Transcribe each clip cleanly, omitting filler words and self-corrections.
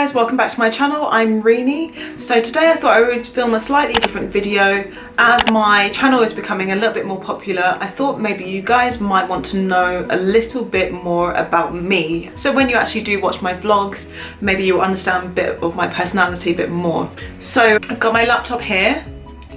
guys, welcome back to my channel. I'm Reenie. So today I thought I would film a slightly different video. As my channel is becoming a little bit more popular, I thought maybe you guys might want to know a little bit more about me. So when you actually do watch my vlogs, maybe you'll understand a bit of my personality a bit more. So I've got my laptop here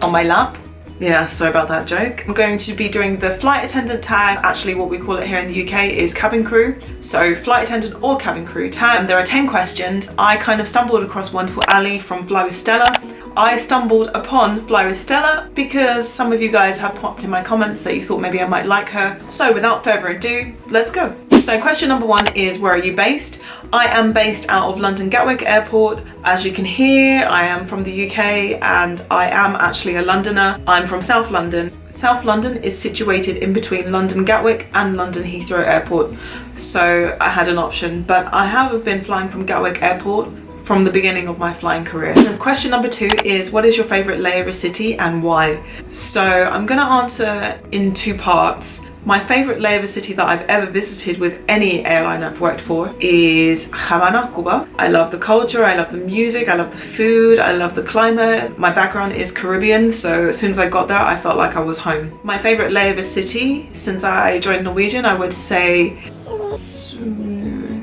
on my lap. Yeah, sorry about that joke. I'm going to be doing the flight attendant tag. Actually, what we call it here in the UK is cabin crew. So flight attendant or cabin crew tag. And there are 10 questions. I kind of stumbled across wonderful Ali from Fly with Stella. I stumbled upon Fly with Stella because some of you guys have popped in my comments that you thought maybe I might like her. So without further ado, let's go. So question number 1 is, where are you based? I am based out of London Gatwick Airport. As you can hear, I am from the UK and I am actually a Londoner. I'm from South London. South London is situated in between London Gatwick and London Heathrow Airport. So I had an option, but I have been flying from Gatwick Airport from the beginning of my flying career. Question number 2 is, what is your favorite layover city and why? So I'm gonna answer in 2 parts. My favorite layover city that I've ever visited with any airline I've worked for is Havana, Cuba. I love the culture, I love the music, I love the food, I love the climate. My background is Caribbean, so as soon as I got there, I felt like I was home. My favorite layover city since I joined Norwegian, I would say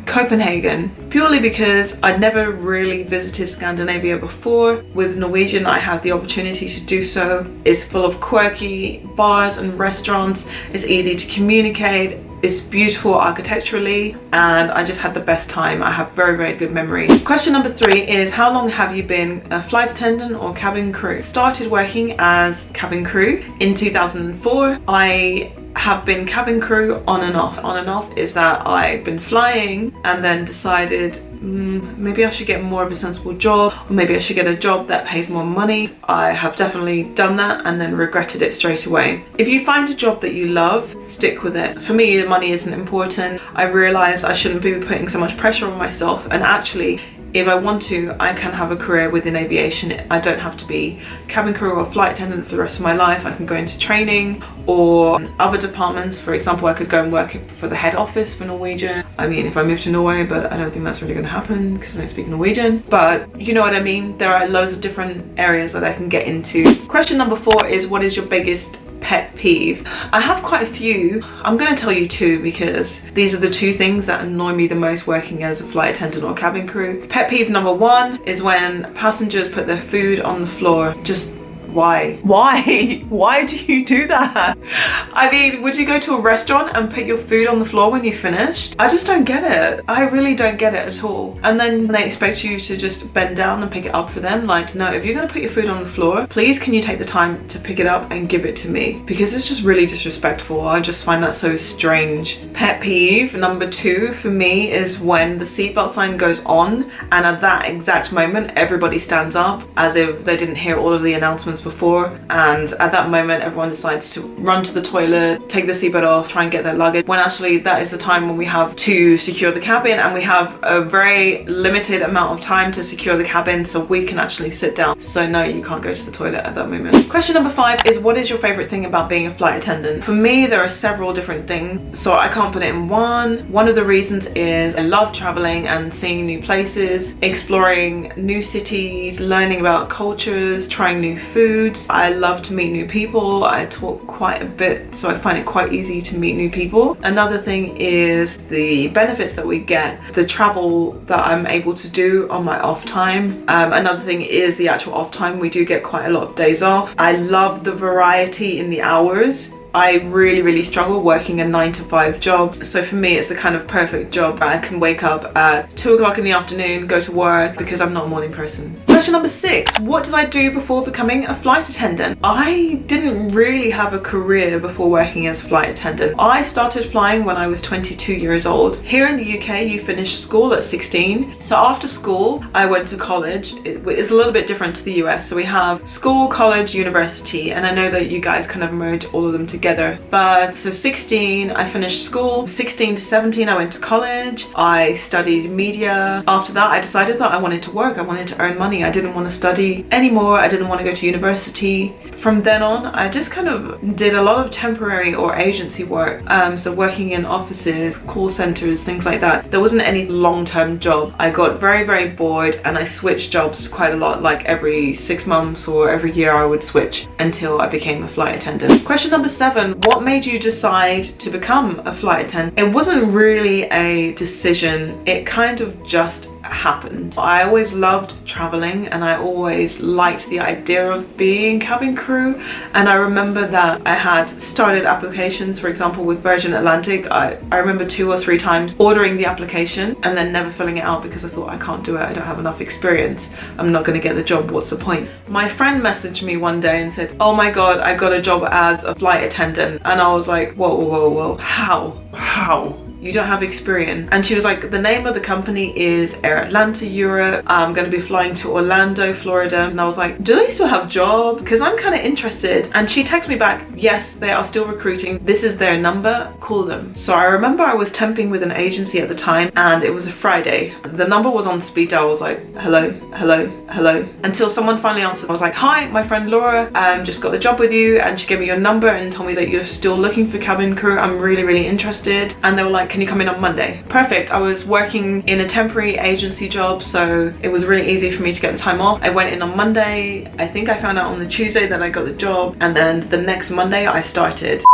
Copenhagen, purely because I'd never really visited Scandinavia before. With Norwegian, I had the opportunity to do so. It's full of quirky bars and restaurants. It's easy to communicate. It's beautiful architecturally, and I just had the best time. I have very, very good memories. Question number 3 is, how long have you been a flight attendant or cabin crew? Started working as cabin crew in 2004. I have been cabin crew on and off. On and off is that I've been flying and then decided maybe I should get more of a sensible job, or maybe I should get a job that pays more money. I have definitely done that and then regretted it straight away. If you find a job that you love, stick with it. For me, the money isn't important. I realized I shouldn't be putting so much pressure on myself, and actually, if I want to, I can have a career within aviation. I don't have to be cabin crew or flight attendant for the rest of my life. I can go into training or other departments. For example, I could go and work for the head office for Norwegian. I mean, if I move to Norway, but I don't think that's really going to happen because I don't speak Norwegian. But you know what I mean? There are loads of different areas that I can get into. Question number 4 is, what is your biggest pet peeve? I have quite a few. I'm going to tell you 2 because these are the 2 things that annoy me the most working as a flight attendant or cabin crew. Pet peeve number 1 is when passengers put their food on the floor. Just why? Why do you do that? I mean, would you go to a restaurant and put your food on the floor when you finished? I just don't get it. I really don't get it at all. And then they expect you to just bend down and pick it up for them. Like, no, if you're gonna put your food on the floor, please can you take the time to pick it up and give it to me? Because it's just really disrespectful. I just find that so strange. Pet peeve number 2 for me is when the seatbelt sign goes on and at that exact moment, everybody stands up as if they didn't hear all of the announcements before, and at that moment everyone decides to run to the toilet, take the seatbelt off, try and get their luggage, when actually that is the time when we have to secure the cabin, and we have a very limited amount of time to secure the cabin so we can actually sit down. So no, you can't go to the toilet at that moment. Question number 5 is, what is your favorite thing about being a flight attendant? For me, there are several different things, so I can't put it in one. One of the reasons is I love traveling and seeing new places, exploring new cities, learning about cultures, trying new foods. I love to meet new people. I talk quite a bit, so I find it quite easy to meet new people. Another thing is the benefits that we get, the travel that I'm able to do on my off time. Another thing is the actual off time. We do get quite a lot of days off. I love the variety in the hours. I really struggle working a 9-to-5 job, so for me it's the kind of perfect job. I can wake up at 2 o'clock in the afternoon, go to work, because I'm not a morning person. Question number 6, what did I do before becoming a flight attendant? I didn't really have a career before working as a flight attendant. I started flying when I was 22 years old. Here in the UK, you finish school at 16. So after school, I went to college. It's a little bit different to the US. So we have school, college, university, and I know that you guys kind of merge all of them together. But so 16, I finished school. 16 to 17, I went to college. I studied media. After that, I decided that I wanted to work. I wanted to earn money. I didn't want to study anymore. I didn't want to go to university. from then on, I just kind of did a lot of temporary or agency work. So working in offices, call centers, things like that. There wasn't any long-term job. I got very, very bored and I switched jobs quite a lot, like every 6 months or every year I would switch until I became a flight attendant. Question number 7, what made you decide to become a flight attendant? It wasn't really a decision, it kind of just happened. I always loved traveling and I always liked the idea of being cabin crew, and I remember that I had started applications, for example with Virgin Atlantic. I remember 2 or 3 times ordering the application and then never filling it out because I thought I can't do it, I don't have enough experience, I'm not going to get the job, what's the point? My friend messaged me one day and said, oh my god, I got a job as a flight attendant, and I was like, whoa, how? You don't have experience. And she was like, the name of the company is Air Atlanta Europe. I'm going to be flying to Orlando, Florida. And I was like, do they still have jobs? Because I'm kind of interested. And she texted me back, yes, they are still recruiting. This is their number, call them. So I remember I was temping with an agency at the time and it was a Friday. The number was on speed dial. I was like, hello. Until someone finally answered. I was like, hi, my friend Laura, just got the job with you. And she gave me your number and told me that you're still looking for cabin crew. I'm really interested. And they were like, can you come in on Monday? Perfect. I was working in a temporary agency job, so it was really easy for me to get the time off. I went in on Monday. I think I found out on the Tuesday that I got the job, and then the next Monday I started.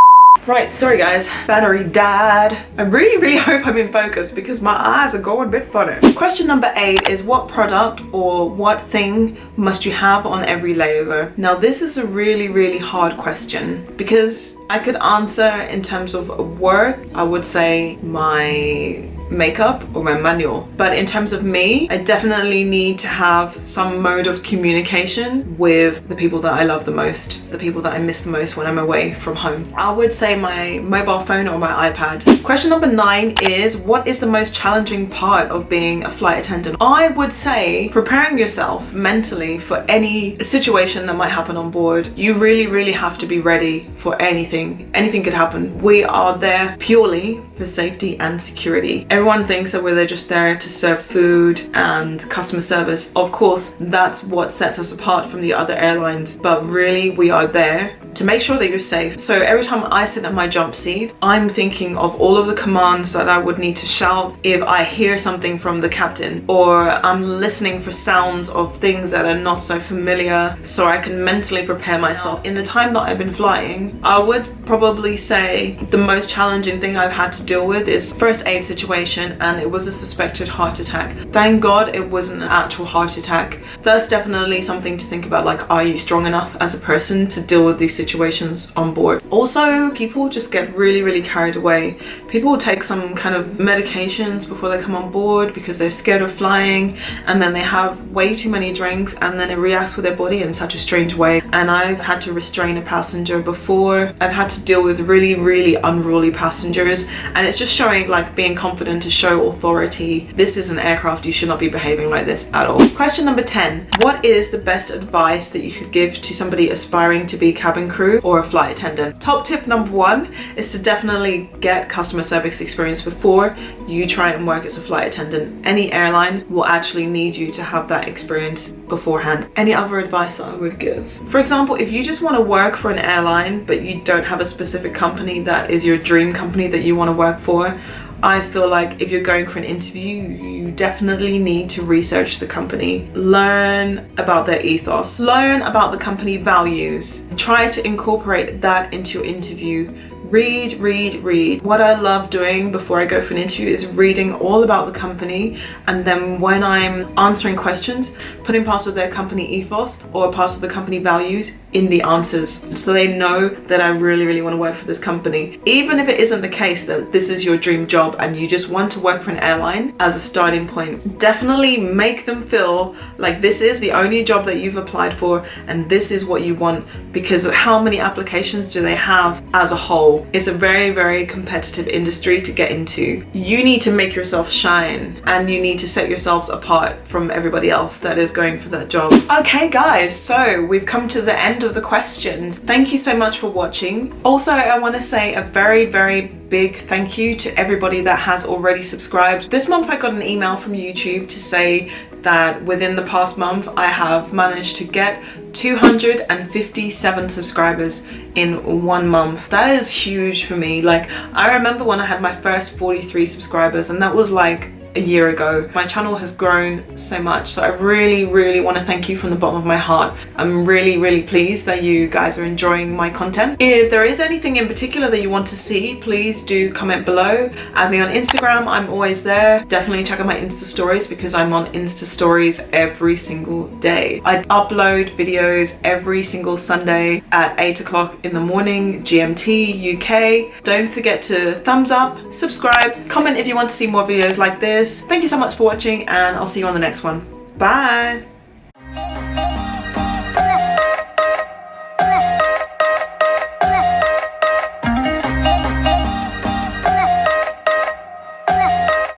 Right, sorry guys, battery died. I really hope I'm in focus because my eyes are going a bit funny. Question number 8 is, what product or what thing must you have on every layover? Now this is a really hard question because I could answer in terms of work. I would say my makeup or my manual, but in terms of me, I definitely need to have some mode of communication with the people that I love the most, the people that I miss the most when I'm away from home. I would say my mobile phone or my iPad. Question number 9 is, what is the most challenging part of being a flight attendant? I would say preparing yourself mentally for any situation that might happen on board. You really have to be ready for anything. Anything could happen. We are there purely for safety and security. Everyone thinks that we're just there to serve food and customer service. Of course, that's what sets us apart from the other airlines, but really we are there to make sure that you're safe. So every time I sit at my jump seat, I'm thinking of all of the commands that I would need to shout if I hear something from the captain, or I'm listening for sounds of things that are not so familiar so I can mentally prepare myself. In the time that I've been flying, I would probably say the most challenging thing I've had to deal with is first aid situation, and it was a suspected heart attack. Thank God it wasn't an actual heart attack. That's definitely something to think about, like, are you strong enough as a person to deal with these situations on board? Also, people just get really carried away. People will take some kind of medications before they come on board because they're scared of flying, and then they have way too many drinks and then it reacts with their body in such a strange way. And I've had to restrain a passenger before. I've had to deal with really unruly passengers, and it's just showing, like, being confident to show authority. This is an aircraft, you should not be behaving like this at all. Question number 10, what is the best advice that you could give to somebody aspiring to be cabin crew or a flight attendant? Top tip number 1 is to definitely get customer service experience before you try and work as a flight attendant. Any airline will actually need you to have that experience beforehand. Any other advice that I would give? For example, if you just want to work for an airline but you don't have a specific company that is your dream company that you want to work for, I feel like if you're going for an interview, you definitely need to research the company, learn about their ethos, learn about the company values, try to incorporate that into your interview. Read. What I love doing before I go for an interview is reading all about the company, and then when I'm answering questions, putting parts of their company ethos or parts of the company values in the answers, so they know that I really want to work for this company. Even if it isn't the case that this is your dream job and you just want to work for an airline as a starting point, definitely make them feel like this is the only job that you've applied for and this is what you want, because of how many applications do they have as a whole. It's a very competitive industry to get into. You need to make yourself shine and you need to set yourselves apart from everybody else that is going for that job. Okay guys, so we've come to the end of the questions. Thank you so much for watching. Also, I want to say a very big thank you to everybody that has already subscribed. This month I got an email from YouTube to say that within the past month I have managed to get 257 subscribers in 1 month. That is huge for me. Like, I remember when I had my first 43 subscribers, and that was like a year ago. My channel has grown so much, so I really want to thank you from the bottom of my heart. I'm really pleased that you guys are enjoying my content. If there is anything in particular that you want to see, please do comment below. Add me on Instagram, I'm always there. Definitely check out my Insta stories because I'm on Insta stories every single day. I upload videos every single Sunday at 8 o'clock in the morning GMT UK. Don't forget to thumbs up, subscribe, comment if you want to see more videos like this. Thank you so much for watching, and I'll see you on the next one. Bye!